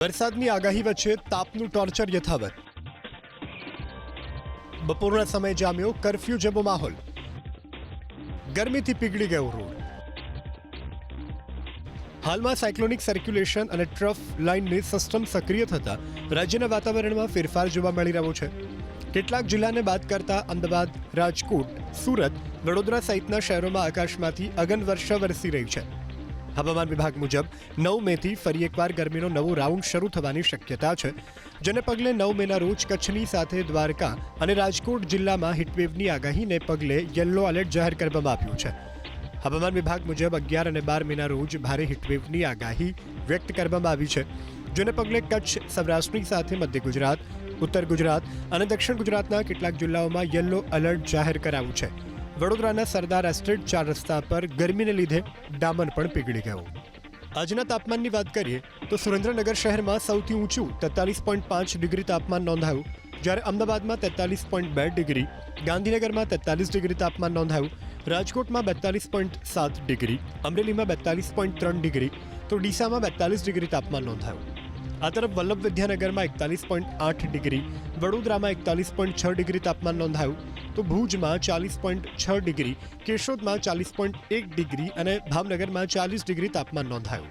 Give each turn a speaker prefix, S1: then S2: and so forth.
S1: વરસાદની આગાહી વચ્ચે તાપનું ટોર્ચર યથાવત. બપોરના સમયે જામ્યો કર્ફ્યુ જેવો માહોલ. ગરમીથી પીગળી ગયો રોડ. હાલમાં સાયક્લોનિક સર્ક્યુલેશન અને ટ્રફ લાઇનની સિસ્ટમ સક્રિય થતા રાજ્યના વાતાવરણમાં ફેરફાર જોવા મળી રહ્યો છે. કેટલાક જિલ્લાને બાદ કરતા અમદાવાદ, રાજકોટ, સુરત, વડોદરા સહિતના શહેરોમાં આકાશમાંથી અગનવર્ષા વરસી રહી છે. હવામાન વિભાગ મુજબ 9 મેથી ફરી એકવાર ગરમીનો નવો રાઉન્ડ શરૂ થવાની શક્યતા છે, જેને પગલે 9 મેના રોજ કચ્છની સાથે દ્વારકા અને રાજકોટ જિલ્લામાં હીટવેવની આગાહીને પગલે યલો એલર્ટ જાહેર કરવામાં આવ્યું છે. હવામાન વિભાગ મુજબ 11 અને 12 મેના રોજ ભારે હીટવેવની આગાહી વ્યક્ત કરવામાં આવી છે, જેને પગલે કચ્છ, સૌરાષ્ટ્રની સાથે મધ્ય ગુજરાત, ઉત્તર ગુજરાત અને દક્ષિણ ગુજરાતના કેટલાક જિલ્લાઓમાં યલો એલર્ટ જાહેર કરાયું છે. વડોદરાના સરદાર એસ્ટેટ 4 રસ્તા પર ગરમીને લીધે ડામર પણ પીગળી ગયો. આજના તાપમાનની વાત કરીએ તો સુરેન્દ્રનગર શહેરમાં સૌથી ઊંચું 43.5 ડિગ્રી તાપમાન નોંધાયું, જ્યારે અમદાવાદમાં 43.2 ડિગ્રી, ગાંધીનગરમાં 43 ડિગ્રી તાપમાન નોંધાયું, રાજકોટમાં 42.7 ડિગ્રી, અમરેલીમાં 42.3 ડિગ્રી તો ડીસામાં 42 ડિગ્રી તાપમાન નોંધાયું. આ તરફ વલ્લભ વિદ્યાનગરમાં 41.8 ડિગ્રી, વડોદરામાં 41.6 ડિગ્રી તાપમાન નોંધાયું તો ભુજમાં 40.6 ડિગ્રી, કેશોદમાં 40.1 ડિગ્રી અને ભાવનગરમાં 40 ડિગ્રી તાપમાન નોંધાયું.